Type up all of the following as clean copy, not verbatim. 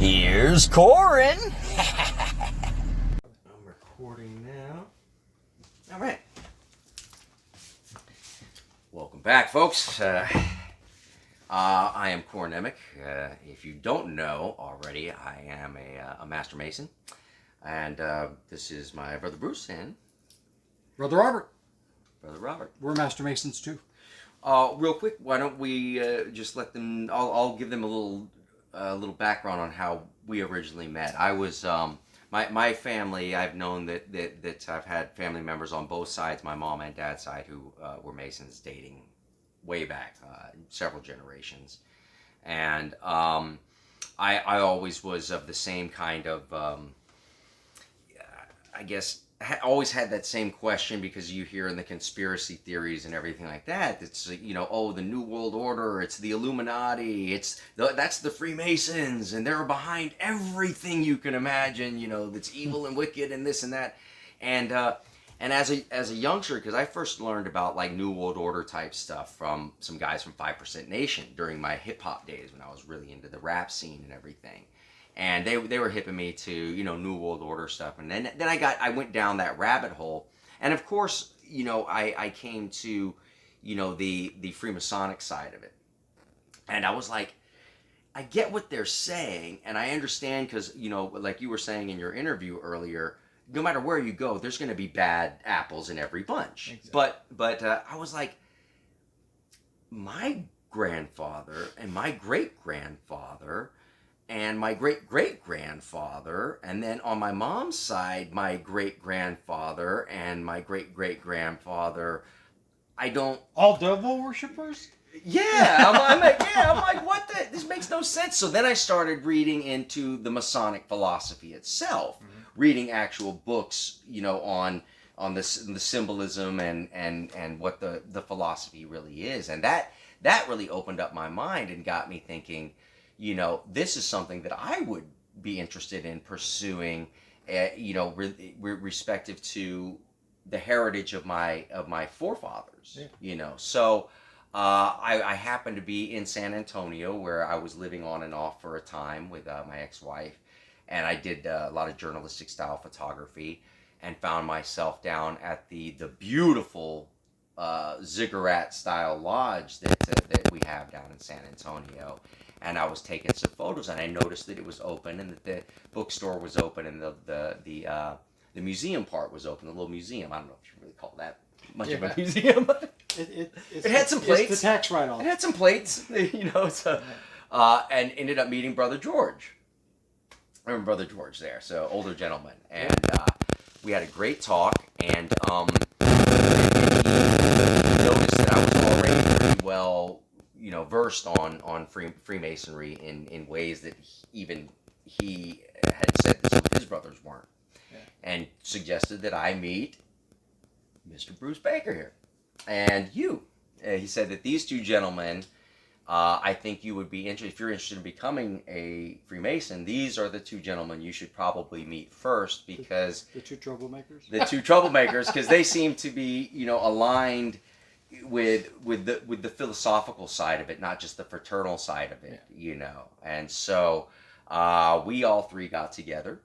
Here's Corin. I'm recording now. All right. Welcome back, folks. I am Corin Emick. If you don't know already, I am a Master Mason. And this is my brother Bruce and Brother Robert. Brother Robert. We're Master Masons too. Real quick, why don't we just let them? I'll give them a little background on how we originally met. I was my family. I've known that I've had family members on both sides, my mom and dad's side, who were Masons, dating way back, several generations, and I always was of the same kind of. I guess always had that same question, because you hear in the conspiracy theories and everything like that, it's the New World Order, it's the Illuminati, that's the Freemasons, and they're behind everything you can imagine, that's evil and wicked and this and that, and as a youngster, because I first learned about like New World Order type stuff from some guys from 5% Nation during my hip hop days when I was really into the rap scene and everything. And they were hipping me to, New World Order stuff. And then I went down that rabbit hole. And of course, I came to, the Freemasonic side of it. And I was like, I get what they're saying. And I understand because, like you were saying in your interview earlier, no matter where you go, there's going to be bad apples in every bunch. Exactly. But I was like, my grandfather and my great-grandfather and my great-great-grandfather, and then on my mom's side, my great-grandfather and my great-great-grandfather, all devil worshippers? Yeah, I'm like, what the? This makes no sense. So then I started reading into the Masonic philosophy itself, reading actual books, on the symbolism and what the philosophy really is, and that really opened up my mind and got me thinking. This is something that I would be interested in pursuing, respective to the heritage of my forefathers. Yeah. So I happened to be in San Antonio, where I was living on and off for a time with my ex-wife, and I did a lot of journalistic style photography, and found myself down at the beautiful ziggurat style lodge that we have down in San Antonio. And I was taking some photos, and I noticed that it was open, and that the bookstore was open, and the museum part was open, the little museum. I don't know if you really call that much of a museum. It had some plates. It's the tax write-off. It had some plates, and ended up meeting Brother George. I remember Brother George there, so older gentleman, and we had a great talk, and he noticed that I was already pretty well versed on Freemasonry in ways that he had said that some of his brothers weren't, and suggested that I meet Mr. Bruce Baker here, and you. He said that these two gentlemen, I think you would be interested, if you're interested in becoming a Freemason, these are the two gentlemen you should probably meet first, because the two troublemakers. The two troublemakers, because they seem to be aligned with the philosophical side of it, not just the fraternal side of it, And so we all three got together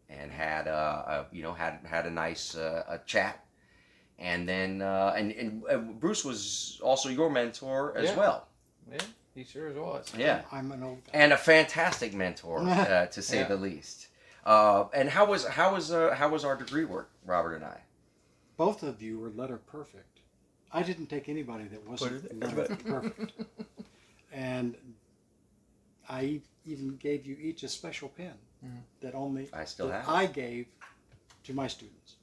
and had had a nice chat, and then and Bruce was also your mentor as well. Yeah, he sure was. Yeah, I'm an old guy. and a fantastic mentor to say the least. And how was our degree work, Robert and I? Both of you were letter perfect. I didn't take anybody that wasn't letter perfect. And I even gave you each a special pen that only I gave to my students.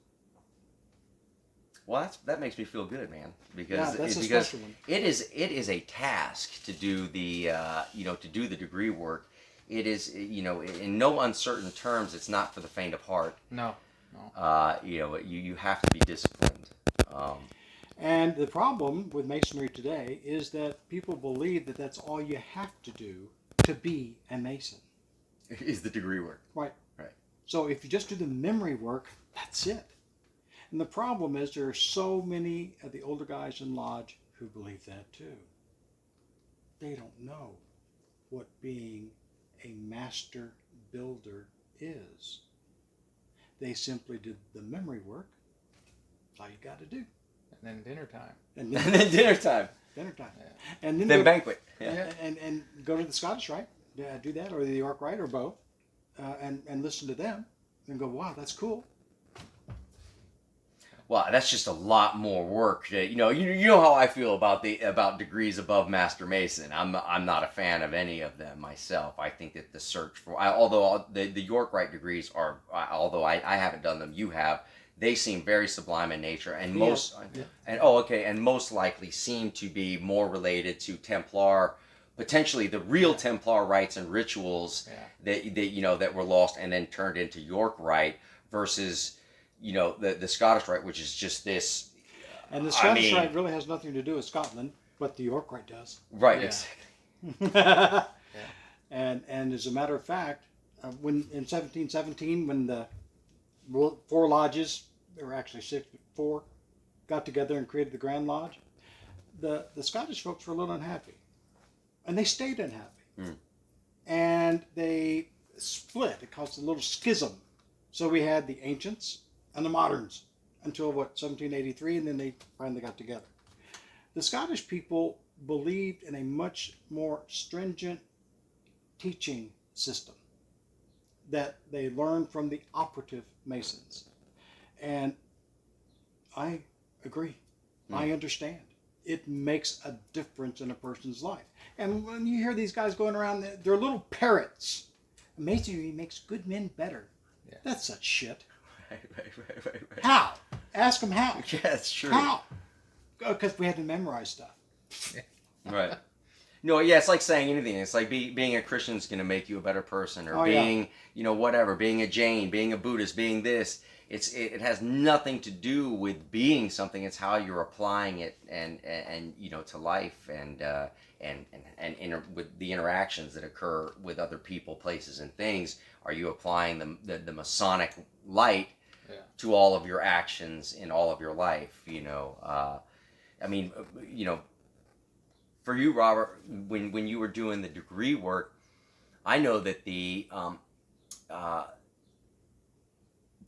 Well, that makes me feel good, man, because special one. it is a task to do the degree work. It is in no uncertain terms. It's not for the faint of heart. No. You have to be disciplined. And the problem with Masonry today is that people believe that that's all you have to do to be a Mason. Is the degree work. Right. Right. So if you just do the memory work, that's it. And the problem is there are so many of the older guys in Lodge who believe that too. They don't know what being a master builder is. They simply did the memory work. That's all you got to do. And then dinner time. And And then dinner time. dinner time. Yeah. And then, Then banquet. Yeah. and go to the Scottish Rite. Yeah, do that, or the York Rite, or both, and listen to them, and go, wow, that's cool. Well, that's just a lot more work. You know how I feel about degrees above Master Mason. I'm not a fan of any of them myself. I think that the search for, although the York Rite degrees are, although I haven't done them, you have. They seem very sublime in nature, and most and most likely seem to be more related to Templar, potentially the real Templar rites and rituals that were lost and then turned into York Rite versus the Scottish Rite, which is just this. And the Scottish Rite really has nothing to do with Scotland, but the York Rite does. Right. Yeah. Exactly. And as a matter of fact, when in 1717, when the 4 lodges, there were actually 6, but 4, got together and created the Grand Lodge, the Scottish folks were a little unhappy, and they stayed unhappy, and they split. It caused a little schism. So we had the ancients and the moderns until 1783, and then they finally got together. The Scottish people believed in a much more stringent teaching system that they learned from the operative Masons. And I agree. I understand. It makes a difference in a person's life. And when you hear these guys going around, they're little parrots. Masonry makes good men better. Yeah. That's such shit. Right. How? Ask them how. Yeah, that's true. How? Because we had to memorize stuff. Right. No, yeah, it's like saying anything. It's like being a Christian is going to make you a better person, or being, whatever, being a Jain, being a Buddhist, being this. It has nothing to do with being something. It's how you're applying it and to life and with the interactions that occur with other people, places, and things. Are you applying the Masonic light to all of your actions in all of your life? For you, Robert, when you were doing the degree work, I know that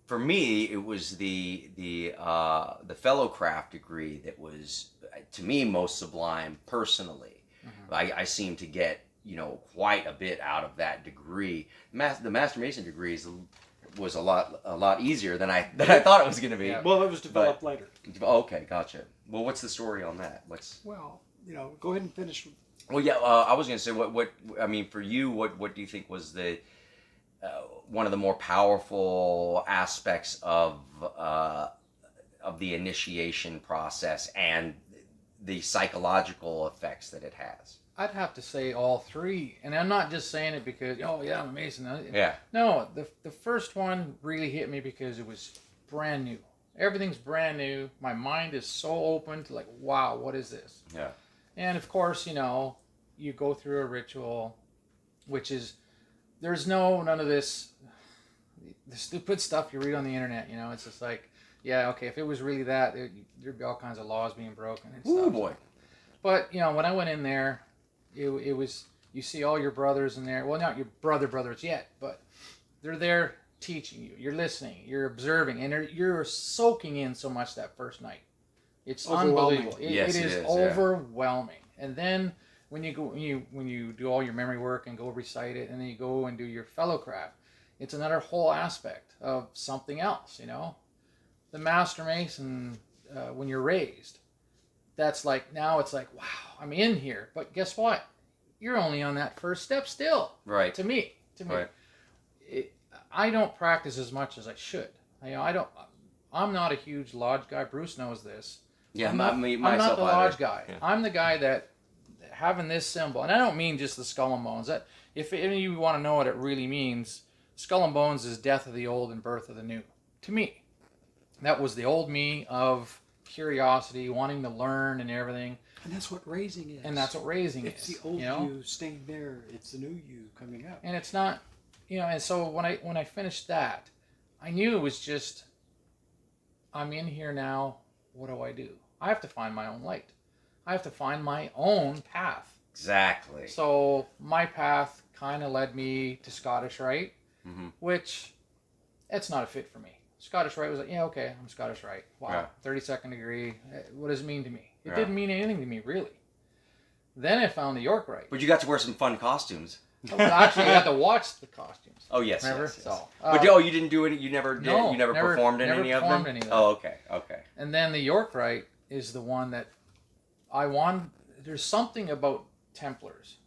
for me, it was the fellowcraft degree that was, to me, most sublime personally. Mm-hmm. I seem to get quite a bit out of that degree. The Master Mason degree was a lot easier than I thought it was going to be. Yeah. Well, it was developed later. Okay, gotcha. Well, what's the story on that? Go ahead and finish. Well, yeah, I was going to say what I mean for you. What do you think was the one of the more powerful aspects of the initiation process and the psychological effects that it has? I'd have to say all 3, and I'm not just saying it because I'm a Mason. Yeah. No, the first one really hit me because it was brand new. Everything's brand new. My mind is so open to wow, what is this? Yeah. And of course, you go through a ritual, which is there's none of this the stupid stuff you read on the internet. It's just if it was really that, there'd be all kinds of laws being broken and stuff. Oh boy. But when I went in there, it was, you see all your brothers in there. Well, not your brothers yet, but they're there teaching you. You're listening. You're observing, and you're soaking in so much that first night. It's unbelievable. It is overwhelming. Yeah. And then when you go, when you do all your memory work and go recite it, and then you go and do your fellowcraft, it's another whole aspect of something else. The Master Mason, when you're raised, that's now it's wow, I'm in here. But guess what? You're only on that first step still. Right. To me. Right. I don't practice as much as I should. I'm not a huge lodge guy. Bruce knows this. Yeah, I'm not the lodge guy. Yeah. I'm the guy that having this symbol, and I don't mean just the skull and bones. That if any of you want to know what it really means, skull and bones is death of the old and birth of the new. To me, that was the old me of curiosity, wanting to learn and everything. And that's what raising is. It's the old you staying there. It's the new you coming up. And it's not, And so when I finished that, I knew it was just, I'm in here now. What do I do? I have to find my own light. I have to find my own path. Exactly. So my path kind of led me to Scottish Rite. Mm-hmm. which it's not a fit for me. Scottish Rite was like, yeah, okay, I'm Scottish Rite. Wow, Yeah. 32nd degree. What does it mean to me? It Yeah. didn't mean anything to me, really. Then I found the York Rite. But you got to wear some fun costumes. Oh, but actually, I had to watch the costumes. Oh yes, Remember? yes, yes. So, But you didn't do it. You never did. No, You never performed in any of them. Any of that. Oh, okay, okay. And then the York Rite is the one that I want. There's something about Templars,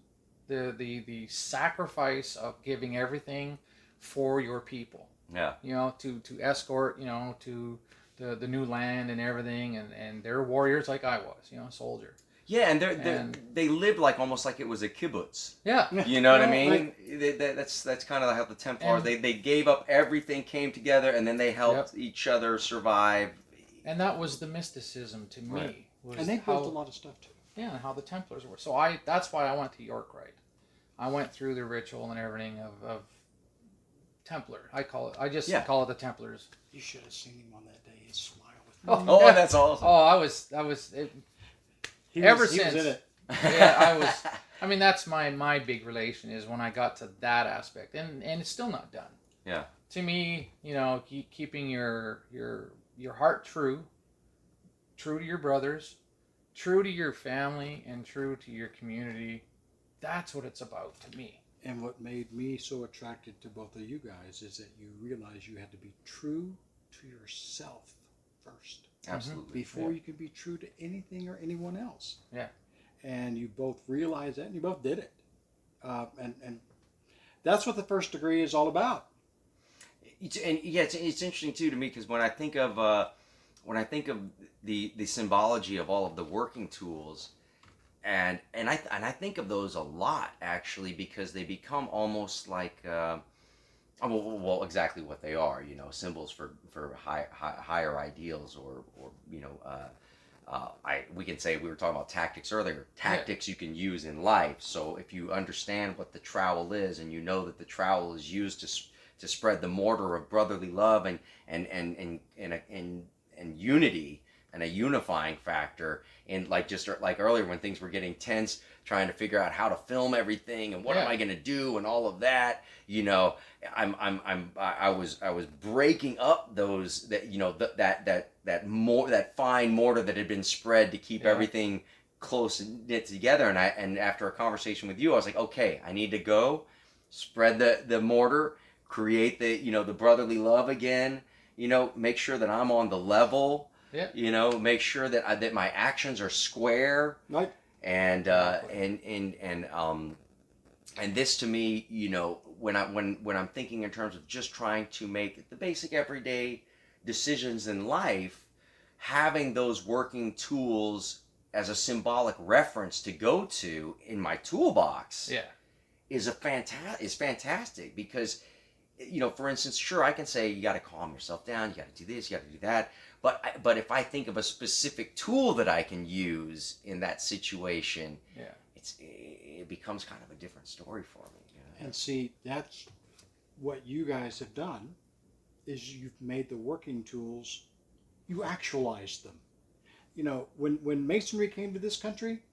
the sacrifice of giving everything for your people. Yeah. You know, to escort, you know, to the new land and everything, and they're warriors like I was, you know, soldier. Yeah, and they lived like almost like it was a kibbutz. Yeah. You know what I Well, mean? That's kind of how the Templars, they gave up everything, came together, and then they helped each other survive. And that was the mysticism to me. Right. Was And they how, built a lot of stuff too. Yeah, and how the Templars were. So that's why I went to York Rite. I went through the ritual and everything of Templar. I call it. I just call it the Templars. You should have seen him on that day. His smile with me. Oh, that's awesome. Oh, I was. He ever was since. in it. Yeah, I was. I mean, that's my big relation is when I got to that aspect, and it's still not done. Yeah. To me, you know, keeping your heart true to your brothers, true to your family, and true to your community. That's what it's about to me. And what made me so attracted to both of you guys is that you realized you had to be true to yourself first. Absolutely. Before you could be true to anything or anyone else. Yeah. And you both realized that and you both did it. And that's what the first degree is all about. It's interesting too to me because when I think of the symbology of all of the working tools, and I think of those a lot actually because they become almost like well exactly what they are, you know, symbols for higher ideals or you know we can say we were talking about tactics earlier, tactics you can use in life. So if you understand what the trowel is and you know that the trowel is used to spread the mortar of brotherly love and unity and a unifying factor, and like just like earlier when things were getting tense, trying to figure out how to film everything and what am I going to do and all of that, you know, I was breaking up those that, you know, that fine mortar that had been spread to keep everything close and knit together. And after a conversation with you, I was like, okay, I need to go spread the mortar, create the brotherly love again, you know, make sure that I'm on the level. Yeah. You know, make sure that my actions are square. Right. And this to me, you know, when I'm thinking in terms of just trying to make the basic everyday decisions in life, having those working tools as a symbolic reference to go to in my toolbox is fantastic because, you know, for instance, sure, I can say you got to calm yourself down, you got to do this, you got to do that. But if I think of a specific tool that I can use in that situation, it becomes kind of a different story for me. You know? And see, that's what you guys have done is you've made the working tools, you actualized them. You know, when Masonry came to this country,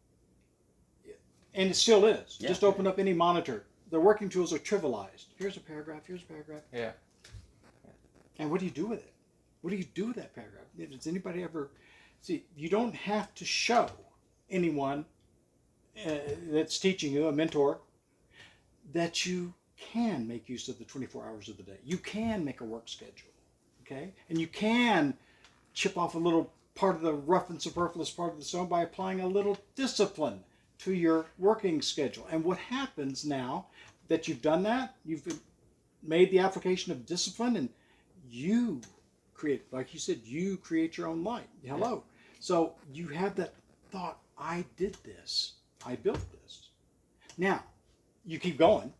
and it still is, just open up any monitor. The working tools are trivialized. Here's a paragraph, here's a paragraph. Yeah. And what do you do with it? What do you do with that paragraph? Does anybody ever see? You don't have to show anyone that's teaching you, a mentor, that you can make use of the 24 hours of the day. You can make a work schedule, okay? And you can chip off a little part of the rough and superfluous part of the stone by applying a little discipline to your working schedule. And what happens now that you've done that, you've made the application of discipline and you create, like you said, you create your own light. Hello. So you have that thought, I did this. I built this. Now, you keep going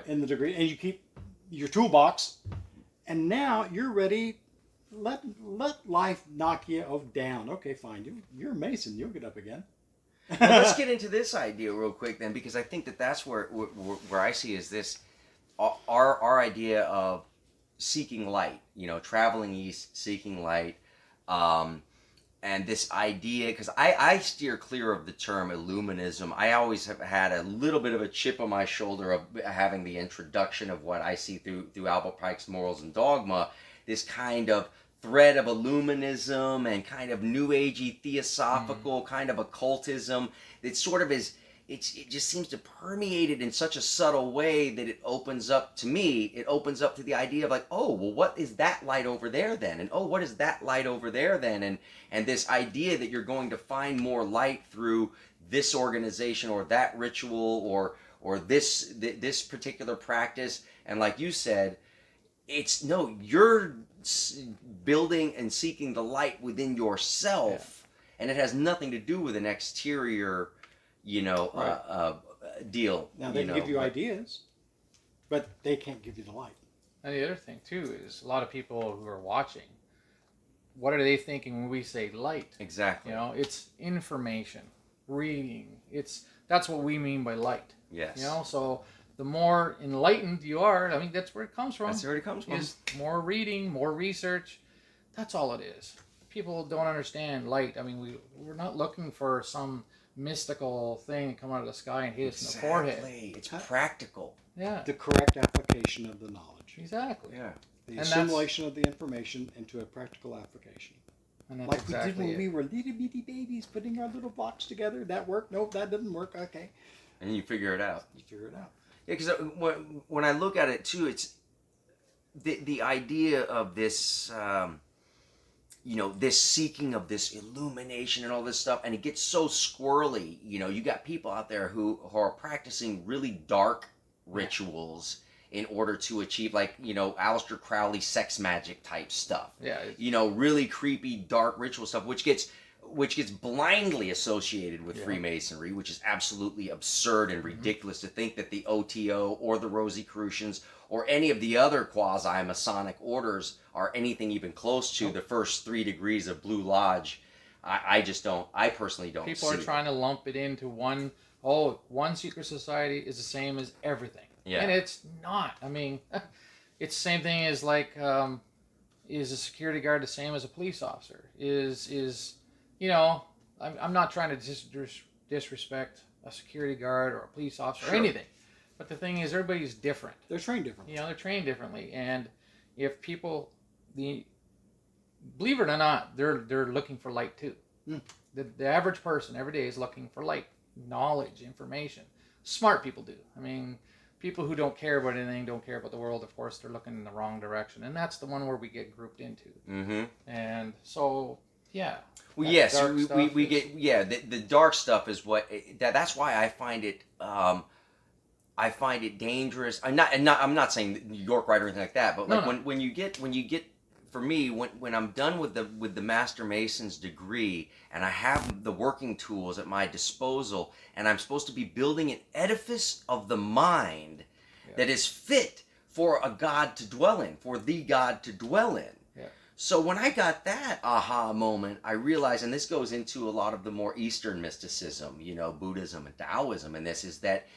in the degree, and you keep your toolbox, and now you're ready. Let life knock you down. Okay, fine. You're a Mason. You'll get up again. Well, let's get into this idea real quick then, because I think that's where I see is this, our idea of seeking light, you know, traveling east, seeking light. and this idea, because I steer clear of the term Illuminism. I always have had a little bit of a chip on my shoulder of having the introduction of what I see through Albert Pike's Morals and Dogma, this kind of thread of Illuminism and kind of New Agey theosophical kind of occultism that sort of is, it just seems to permeate it in such a subtle way that it opens up to me, it opens up to the idea of like, oh, well, what is that light over there then? And oh, what is that light over there then? And this idea that you're going to find more light through this organization or that ritual or this particular practice. And like you said, it's no, you're building and seeking the light within yourself, and it has nothing to do with an exterior, deal. Now they can give you ideas, but they can't give you the light. And the other thing too is a lot of people who are watching, what are they thinking when we say light? Exactly. It's information, reading. That's what we mean by light. Yes. So the more enlightened you are, I mean, that's where it comes from. That's where it comes from. Is more reading, more research. That's all it is. People don't understand light. I mean, we're not looking for some mystical thing to come out of the sky and hit us in the forehead. It's practical. Yeah. The correct application of the knowledge. Exactly. Yeah. The assimilation of the information into a practical application. And that's Like exactly we did when we were little bitty babies putting our little blocks together. That worked? Nope, that didn't work. Okay. And you figure it out. You figure it out. Yeah, because when I look at it too, it's the idea of this, this seeking of this illumination and all this stuff, and it gets so squirrely. You got people out there who are practicing really dark rituals in order to achieve, like, Aleister Crowley sex magic type stuff. Yeah. Really creepy, dark ritual stuff, which gets blindly associated with Freemasonry, which is absolutely absurd and ridiculous to think that the OTO or the Rosicrucians or any of the other quasi-Masonic orders are anything even close to the first 3 degrees of Blue Lodge. I personally don't People are trying to lump it into one secret society is the same as everything. Yeah. And it's not. I mean, it's the same thing as like, is a security guard the same as a police officer? I'm not trying to disrespect a security guard or a police officer or anything. But the thing is, everybody's different. They're trained differently. They're trained differently. And if people, believe it or not, they're looking for light too. The average person every day is looking for light, knowledge, information. Smart people do. I mean, people who don't care about anything, don't care about the world, of course, they're looking in the wrong direction. And that's the one where we get grouped into. Mm-hmm. And so, yeah. Well, yes, we get, the dark stuff is that's why I find it, dangerous. I'm not saying New York right or anything like that, but like when you get, for me, when I'm done with the Master Mason's degree and I have the working tools at my disposal and I'm supposed to be building an edifice of the mind that is fit for a God to dwell in, for the God to dwell in. Yeah. So when I got that aha moment, I realized, and this goes into a lot of the more Eastern mysticism, Buddhism and Taoism, and this is that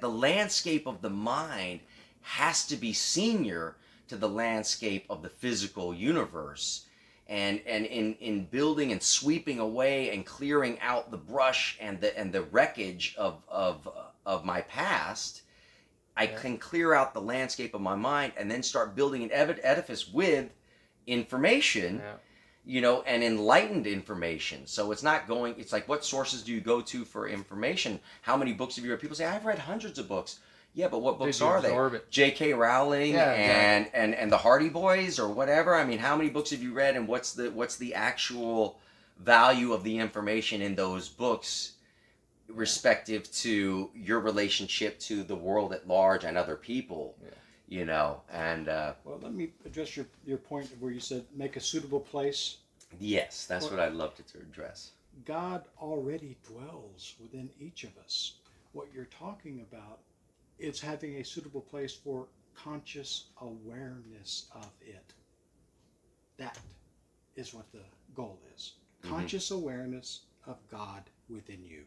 the landscape of the mind has to be senior to the landscape of the physical universe. And in building and sweeping away and clearing out the brush and the wreckage of my past, I can clear out the landscape of my mind and then start building an edifice with information, and enlightened information. So it's like, what sources do you go to for information? How many books have you read? People say, I've read hundreds of books. Yeah, but what books are they? J.K. Rowling and the Hardy Boys or whatever? I mean, how many books have you read, and what's the actual value of the information in those books respective to your relationship to the world at large and other people? And well, let me address your point where you said make a suitable place. Yes, that's what I'd love to address. God already dwells within each of us. What you're talking about is having a suitable place for conscious awareness of it. That is what the goal is. Conscious awareness of God within you,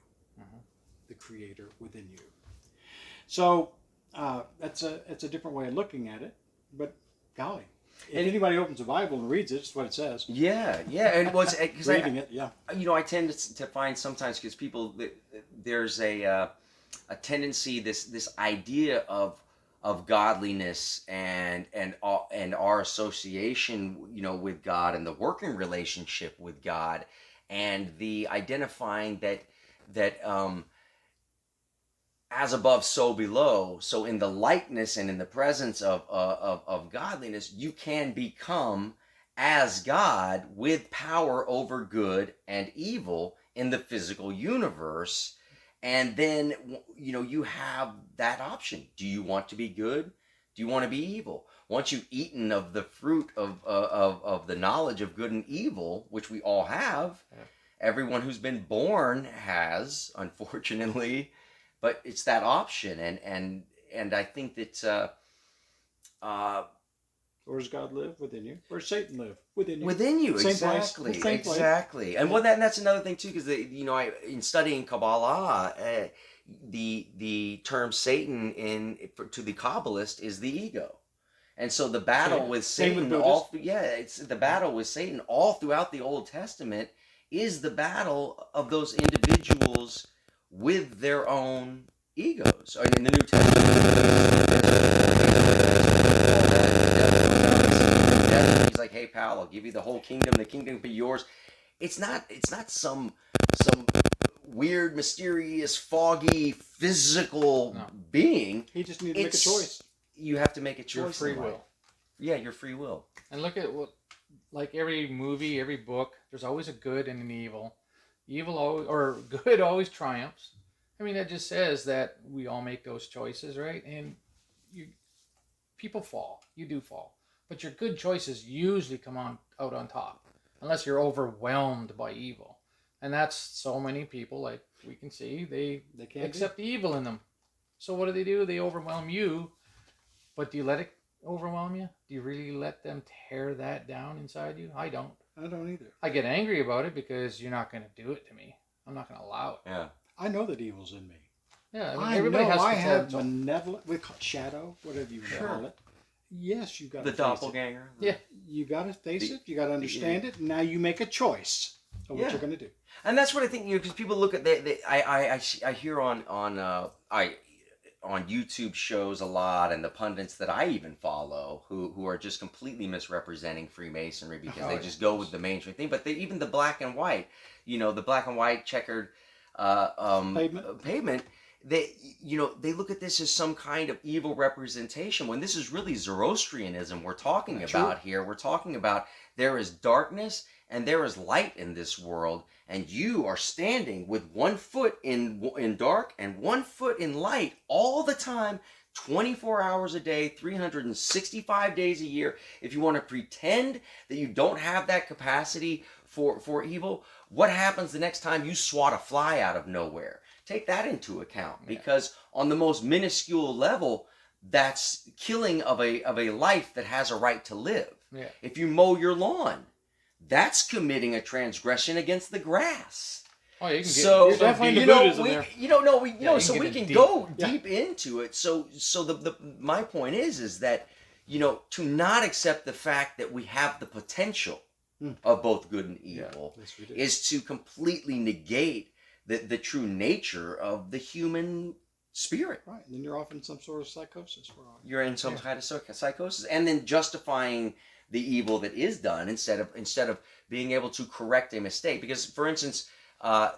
the Creator within you. So it's a different way of looking at it, but golly, If anybody opens the Bible and reads it, it's what it says. Yeah, and what's because Reading it, yeah. I tend to find sometimes because people there's a tendency this idea of godliness and our association with God and the working relationship with God and the identifying that as above, so below. So in the likeness and in the presence of godliness, you can become as God with power over good and evil in the physical universe. And then, you have that option. Do you want to be good? Do you want to be evil? Once you've eaten of the fruit of the knowledge of good and evil, which we all have, everyone who's been born has, unfortunately, but it's that option, and I think that where does God live? Within you. Where does Satan live? Within you. Within you, Same exactly, place. Same place. exactly. And that's another thing too, because in studying Kabbalah, the term Satan to the Kabbalist is the ego, and so the battle with Satan, it's the battle with Satan all throughout the Old Testament is the battle of those individuals with their own egos. I mean, in the New Testament, he's like, "Hey, pal, I'll give you the whole kingdom. The kingdom be yours." It's not some weird, mysterious, foggy, physical being. He just needs to make a choice. You have to make a choice. Your free will. Yeah, your free will. And look at like every movie, every book, there's always a good and an evil. Evil always, or good always triumphs. I mean, that just says that we all make those choices, right? And people fall. You do fall. But your good choices usually come out on top. Unless you're overwhelmed by evil. And that's so many people, like we can see, they can't accept the evil in them. So what do? They overwhelm you. But do you let it overwhelm you? Do you really let them tear that down inside you? I don't. I don't either. I get angry about it because you're not going to do it to me. I'm not going to allow it. Yeah. I know that evil's in me. Yeah, everybody has I have malevolent, we call it shadow, whatever you call it. Yes, you got the doppelganger. Yeah, you got to face it. You got to understand it. Now you make a choice of what you're going to do. And that's what I think. Because people look at I hear on YouTube shows a lot, and the pundits that I even follow who are just completely misrepresenting Freemasonry because they just go with the mainstream thing. But even the black and white, the black and white checkered pavement. They look at this as some kind of evil representation when this is really Zoroastrianism we're talking about here. We're talking about there is darkness and there is light in this world, and you are standing with one foot in dark and one foot in light all the time, 24 hours a day, 365 days a year. If you want to pretend that you don't have that capacity for evil, what happens the next time you swat a fly out of nowhere? Take that into account, because on the most minuscule level, that's killing of a life that has a right to live. Yeah. If you mow your lawn, that's committing a transgression against the grass. Oh, you can get so you're definitely into Buddhism there. So we can go deep into it. So my point is that to not accept the fact that we have the potential of both good and evil is to completely negate the true nature of the human spirit. Right, and then you're off in some sort of psychosis. You're in some kind of psychosis, and then justifying the evil that is done instead of being able to correct a mistake. Because, for instance,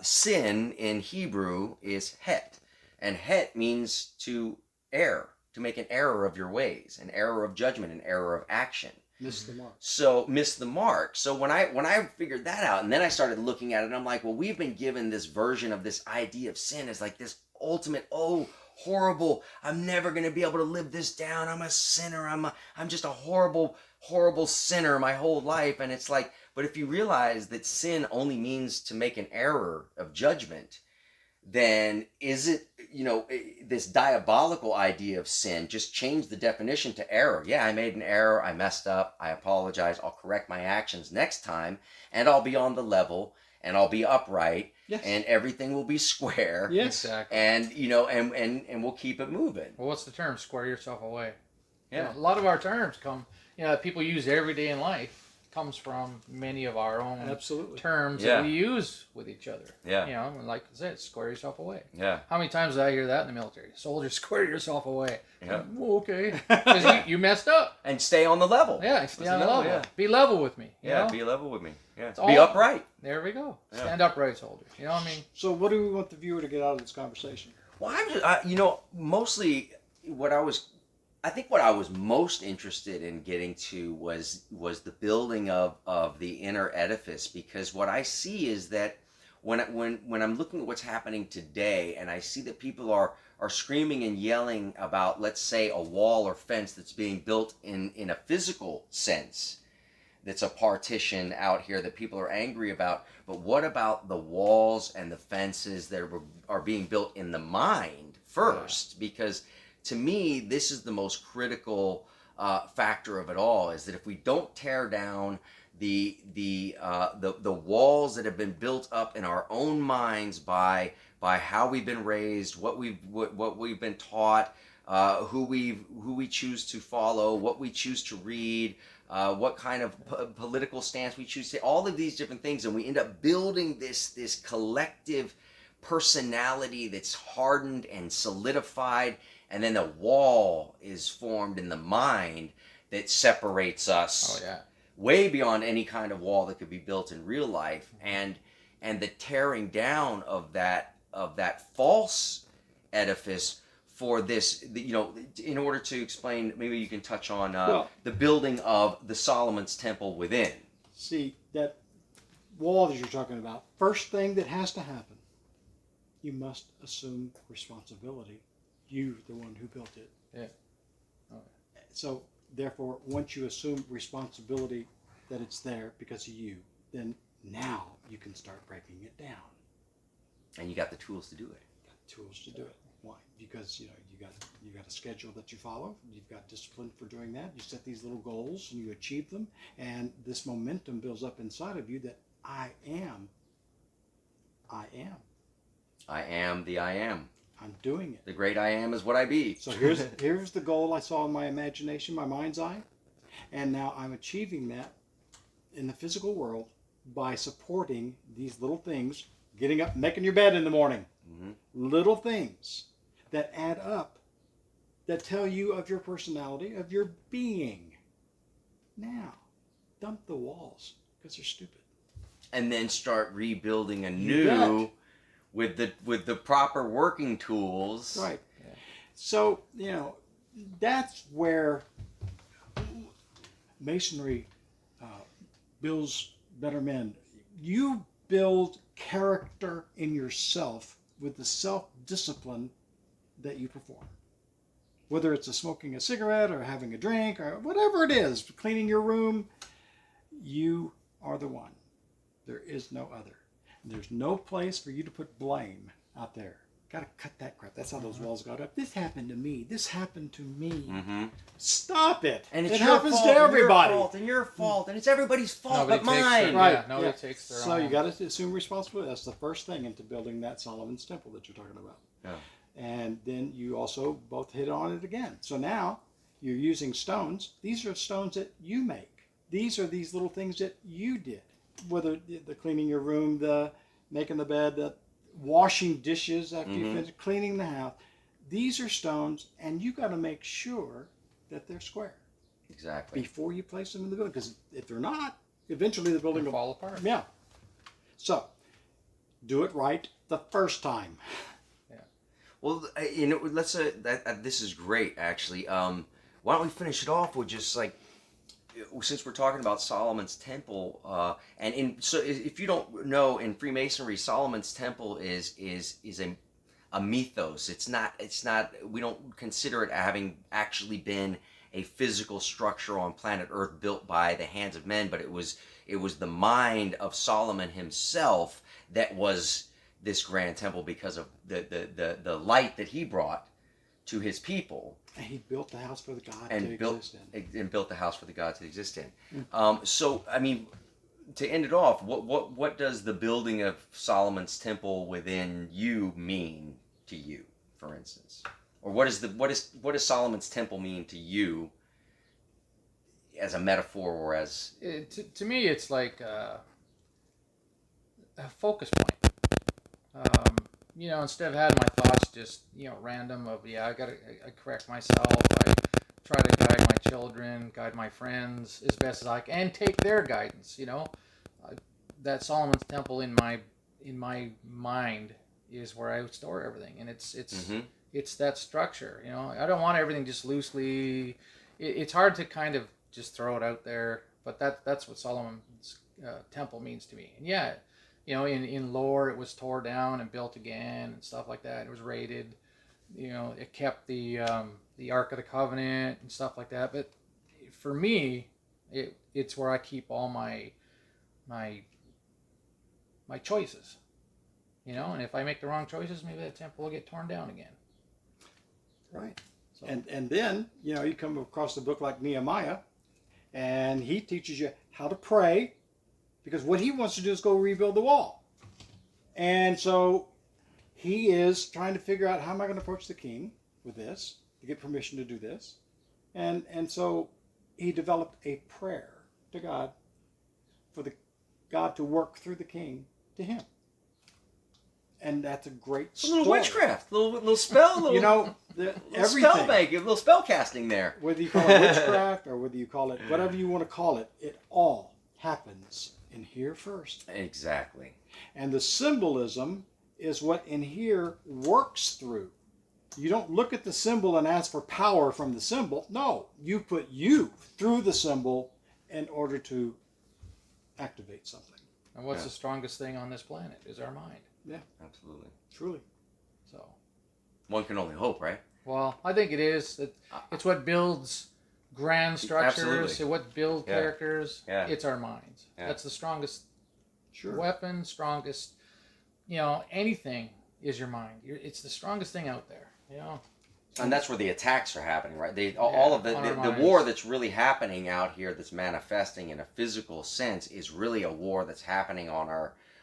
sin in Hebrew is het, and het means to err, to make an error of your ways, an error of judgment, an error of action. Miss the mark. So miss the mark. So when I figured that out, and then I started looking at it, and I'm like, well, we've been given this version of this idea of sin as like this ultimate, horrible, I'm never gonna be able to live this down. I'm a sinner. I'm just a horrible sinner my whole life. And it's like, but if you realize that sin only means to make an error of judgment, then is it, this diabolical idea of sin, just change the definition to error. Yeah, I made an error, I messed up, I apologize, I'll correct my actions next time, and I'll be on the level, and I'll be upright, and everything will be square. Yes, exactly. And, and we'll keep it moving. Well, what's the term? Square yourself away. You know, a lot of our terms come, that people use every day in life comes from many of our own Absolutely. terms Yeah. that we use with each other. Yeah. And like I said, square yourself away. Yeah. How many times did I hear that in the military? Soldier, square yourself away. Yeah. Well, okay. Because you messed up. And stay on the level. Yeah, stay on the level. Yeah. Be level with me. You know? Be level with me. Yeah. It's Be all- upright. There we go. Yeah. Stand upright, soldier. You know what I mean? So, what do we want the viewer to get out of this conversation? Well, I'm just, mostly what I think what I was most interested in getting to was the building of the inner edifice, because what I see is that when I'm looking at what's happening today, and I see that people are screaming and yelling about, let's say, a wall or fence that's being built in a physical sense, that's a partition out here that people are angry about. But what about the walls and the fences that are being built in the mind first? Yeah. Because to me, this is the most critical factor of it all, is that if we don't tear down the walls that have been built up in our own minds by how we've been raised, what we've been taught, who we choose to follow, what we choose to read, what kind of political stance we choose to take, all of these different things, and we end up building this collective personality that's hardened and solidified, and then the wall is formed in the mind that separates us way beyond any kind of wall that could be built in real life, and the tearing down of that false edifice for this, in order to explain, maybe you can touch on the building of the Solomon's temple within. See, that wall that you're talking about, first thing that has to happen, you must assume responsibility. You, the one who built it. Yeah. Oh. So, therefore, once you assume responsibility that it's there because of you, then now you can start breaking it down. And you got the tools to do it. Tools to do it. Why? Because you got a schedule that you follow. You've got discipline for doing that. You set these little goals and you achieve them, and this momentum builds up inside of you that I am. I am the I am. I'm doing it. The great I am is what I be. So here's the goal I saw in my imagination, my mind's eye, and now I'm achieving that in the physical world by supporting these little things, getting up, making your bed in the morning. Mm-hmm. Little things that add up, that tell you of your personality, of your being. Now, dump the walls because they're stupid. And then start rebuilding anew with the proper working tools. Right. Yeah. So, that's where Masonry builds better men. You build character in yourself with the self-discipline that you perform. Whether it's smoking a cigarette or having a drink or whatever it is, cleaning your room, you are the one. There is no other. And there's no place for you to put blame out there. Got to cut that crap. That's how those walls got up. This happened to me. This happened to me. Mm-hmm. Stop it. And it happens to everybody. And your fault. And it's everybody's fault Nobody but mine. Right. Yeah, nobody takes their own. So you got to assume responsibility. That's the first thing into building that Solomon's temple that you're talking about. Yeah. And then you also both hit on it again. So now you're using stones. These are stones that you make. These are these little things that you did. Whether the cleaning your room, the making the bed, the washing dishes after you finish, cleaning the house. These are stones, and you got to make sure that they're square. Exactly. Before you place them in the building, because if they're not, eventually the building will fall apart. Yeah. So, do it right the first time. Yeah. Well, let's. This is great, actually. Why don't we finish it off with just since we're talking about Solomon's temple, so if you don't know, in Freemasonry, Solomon's temple is a mythos. It's not. We don't consider it having actually been a physical structure on planet Earth built by the hands of men, but it was the mind of Solomon himself that was this grand temple because of the light that he brought to his people. And he built the house for the God to exist in. And built the house for the God to exist in. So, I mean, to end it off, what does the building of Solomon's temple within you mean to you, for instance? Or what does Solomon's temple mean to you as a metaphor or as To me, it's like a focus point. Instead of having my thoughts just random of I correct myself. I try to guide my children, guide my friends as best as I can, and take their guidance. That Solomon's Temple in my mind is where I store everything, and it's that structure. I don't want everything just loosely. It's hard to kind of just throw it out there, but that's what Solomon's Temple means to me. And yeah, in lore it was tore down and built again and stuff like that. It was raided. It kept the Ark of the Covenant and stuff like that. But for me, it's where I keep all my choices. And if I make the wrong choices, maybe that temple will get torn down again. Right. So. And then, you come across a book like Nehemiah, and he teaches you how to pray, because what he wants to do is go rebuild the wall. And so he is trying to figure out, how am I going to approach the king with this, to get permission to do this? And so he developed a prayer to God for God to work through the king to him. And that's a great story. A little witchcraft, little spell, everything. Spell making, little spell casting there. Whether you call it witchcraft or whether you call it whatever you want to call it, it all happens in here first. Exactly. And the symbolism is what in here works through. You don't look at the symbol and ask for power from the symbol. No, you put you through the symbol in order to activate something. And what's the strongest thing on this planet is our mind. Yeah, absolutely, truly. So, one can only hope, right? Well, I think it is. It's what builds grand structures. Absolutely. What builds characters. Yeah. It's our minds. Yeah. That's the strongest sure. weapon. Strongest. Anything is your mind. It's the strongest thing out there. And that's where the attacks are happening, right? All of the war that's really happening out here, that's manifesting in a physical sense, is really a war that's happening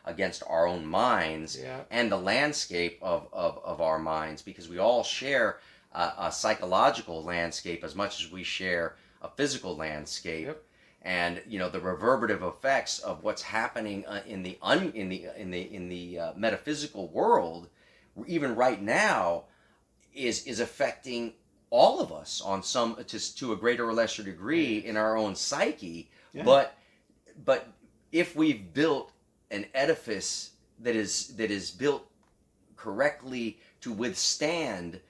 against our own minds and the landscape of our minds, because we all share a psychological landscape as much as we share a physical landscape. Yep. And the reverberative effects of what's happening in the metaphysical world, even right now, is affecting all of us on to a greater or lesser degree in our own psyche. Yeah. But if we've built an edifice that is built correctly to withstand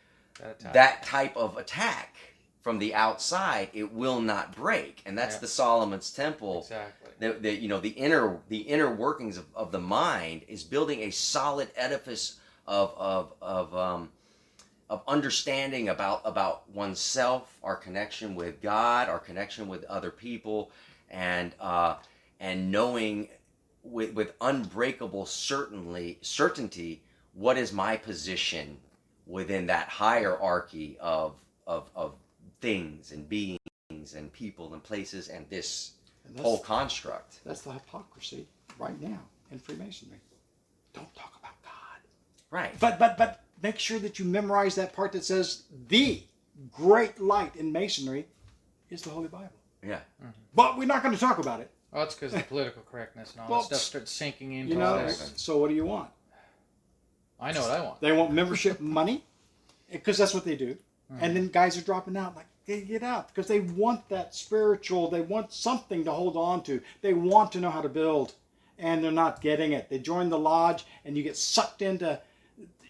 that type of attack from the outside, it will not break. And that's the Solomon's Temple. Exactly. The inner workings of the mind is building a solid edifice of understanding about oneself, our connection with God, our connection with other people, and knowing with unbreakable certainty what is my position within that hierarchy of things and beings and people and places and this whole construct. That's the hypocrisy right now in Freemasonry. Don't talk about God. Right. But make sure that you memorize that part that says the great light in Masonry is the Holy Bible. Yeah. Mm-hmm. But we're not going to talk about it. Well, it's because the political correctness and all that stuff starts sinking into this. So what do you want? I know what I want. They want membership money, because that's what they do. Mm-hmm. And then guys are dropping out like, they get out because they want that spiritual, they want something to hold on to. They want to know how to build, and they're not getting it. They join the lodge and you get sucked into,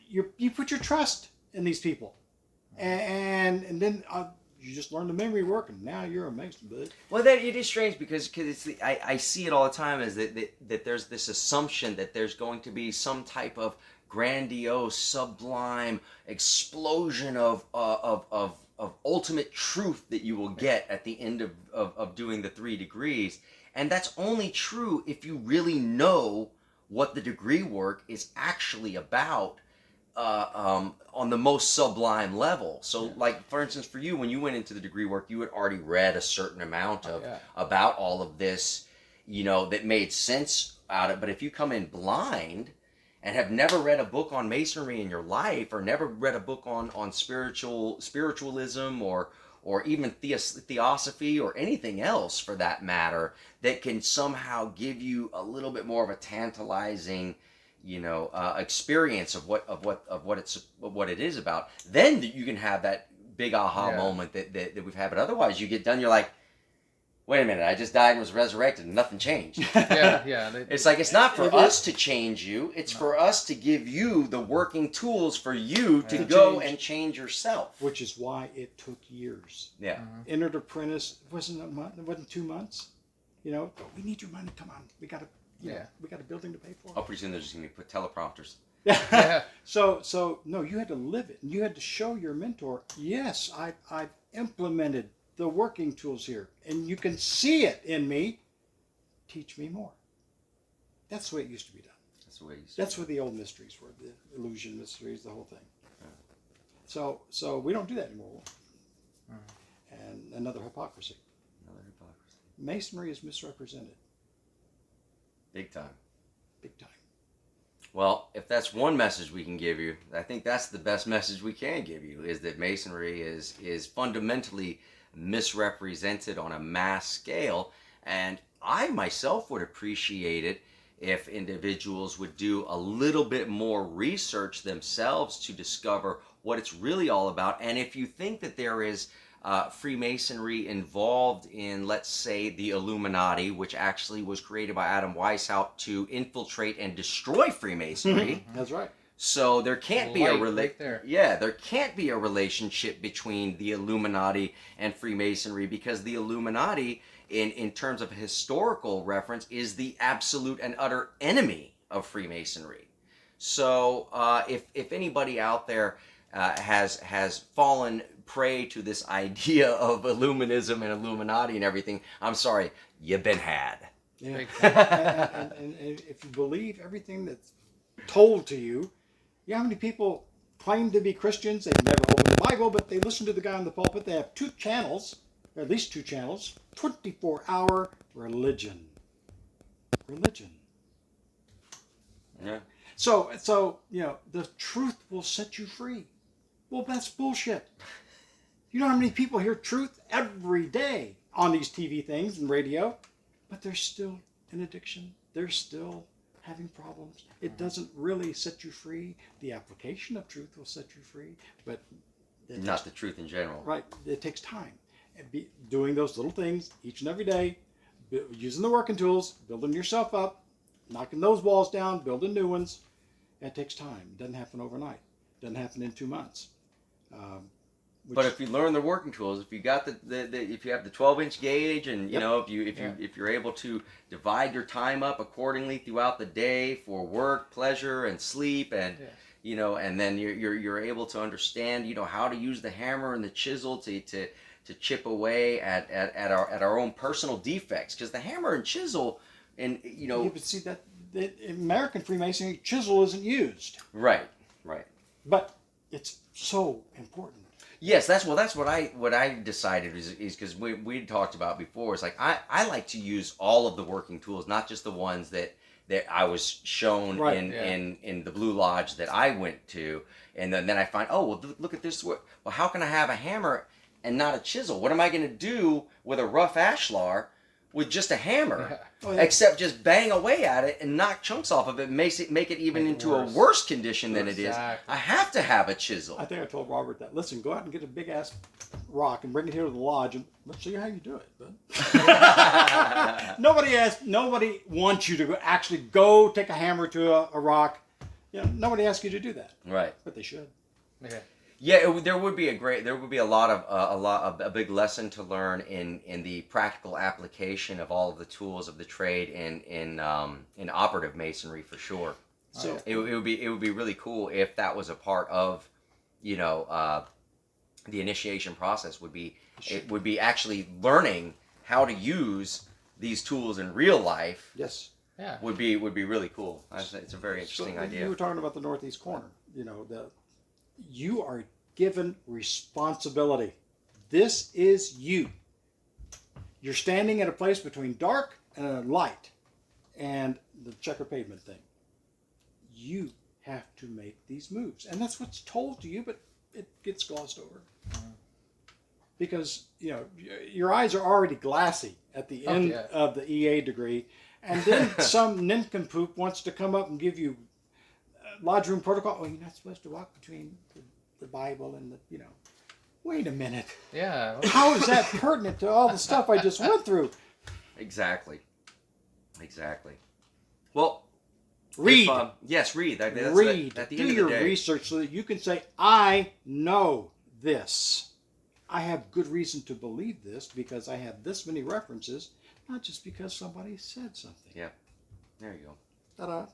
you put your trust in these people. And then you just learn the memory work, and now you're a Mason, bud. Well, it is strange because it's I see it all the time as that there's this assumption that there's going to be some type of grandiose, sublime explosion of ultimate truth that you will get at the end of doing the 3 degrees. And that's only true if you really know what the degree work is actually about on the most sublime level. So, like, for instance, for you, when you went into the degree work, you had already read a certain amount about all of this, that made sense out of it. But if you come in blind and have never read a book on Masonry in your life, or never read a book on spiritualism or or even theosophy or anything else for that matter that can somehow give you a little bit more of a tantalizing, experience of what it is about, then you can have that big aha moment that we've had. But otherwise, you get done, you're like, wait a minute, I just died and was resurrected and nothing changed. It's like, it's not for us to change you. It's for us to give you the working tools for you to go and change yourself. Which is why it took years. Yeah. Entered apprentice, it wasn't 2 months. We need your money. Come on. We got a building to pay for. Oh, pretty soon they're just going to put teleprompters. So no, you had to live it. And you had to show your mentor, yes, I've implemented the working tools here, and you can see it in me. Teach me more. That's the way it used to be done. That's where the old mysteries were, the illusion mysteries, the whole thing. So we don't do that anymore. And another hypocrisy. Masonry is misrepresented. Big time. Big time. Well, if that's one message we can give you, I think that's the best message we can give you, is that Masonry is fundamentally misrepresented on a mass scale. And I myself would appreciate it if individuals would do a little bit more research themselves to discover what it's really all about. And if you think that there is Freemasonry involved in, let's say, the Illuminati, which actually was created by Adam Weishaupt to infiltrate and destroy Freemasonry. That's right. So there can't be there can't be a relationship between the Illuminati and Freemasonry, because the Illuminati, in terms of historical reference, is the absolute and utter enemy of Freemasonry. So if anybody out there has fallen prey to this idea of Illuminism and Illuminati and everything, I'm sorry, you've been had. Yeah. and if you believe everything that's told to you, how many people claim to be Christians? They've never opened the Bible, but they listen to the guy on the pulpit. They have 2 channels, at least 2 channels, 24-hour religion. Yeah. So the truth will set you free. Well, that's bullshit. You know how many people hear truth every day on these TV things and radio, but they're still in addiction. They're still having problems. It doesn't really set you free. The application of truth will set you free, but not the truth in general. Right. It takes time. Doing those little things each and every day, using the working tools, building yourself up, knocking those walls down, building new ones. It takes time. It doesn't happen overnight. It doesn't happen in 2 months. But if you learn the working tools, if you got if you have the 12-inch gauge, and if you're able to divide your time up accordingly throughout the day for work, pleasure, and sleep, and and then you're able to understand how to use the hammer and the chisel to chip away at our own personal defects, because the hammer and chisel, and you would see that in American Freemasonry, chisel isn't used. Right. But it's so important. Yes, that's what I decided is because we talked about before. It's like I like to use all of the working tools, not just the ones that I was shown in the Blue Lodge that I went to, and then I find, oh well, look at this. Well, how can I have a hammer and not a chisel? What am I going to do with a rough ashlar with just a hammer? Except just bang away at it and knock chunks off of it, make it even into a worse condition than it is. I have to have a chisel. I think I told Robert that. Listen, go out and get a big ass rock and bring it here to the lodge, and let's see how you do it, bud. Nobody wants you to actually go take a hammer to a rock. Nobody asks you to do that. Right. But they should. Yeah. Yeah, there would be a big lesson to learn in the practical application of all of the tools of the trade in operative masonry, for sure. So it would be really cool if that was a part of the initiation process. It would be actually learning how to use these tools in real life. Yes. Yeah. Would be really cool. It's a very interesting idea. You were talking about the northeast corner. You are given responsibility. This is you. You're standing at a place between dark and light and the checker pavement thing. You have to make these moves. And that's what's told to you, but it gets glossed over. because your eyes are already glassy at the end yeah. of the EA degree, and then some nincompoop wants to come up and give you lodge room protocol. Well, you're not supposed to walk between the Bible and the Wait a minute. Yeah. How is that pertinent to all the stuff I just went through? Exactly. Well, Read. Yes, read. Read. At the Do end of your the day. research so that you can say, I know this. I have good reason to believe this because I have this many references, not just because somebody said something. Yeah. There you go. Ta-da.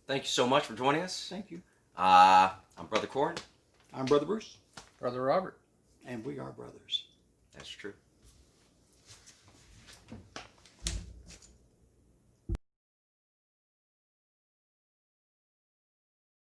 Thank you so much for joining us. Thank you. I'm Brother Corin. I'm Brother Bruce. Brother Robert. And we are brothers. That's true.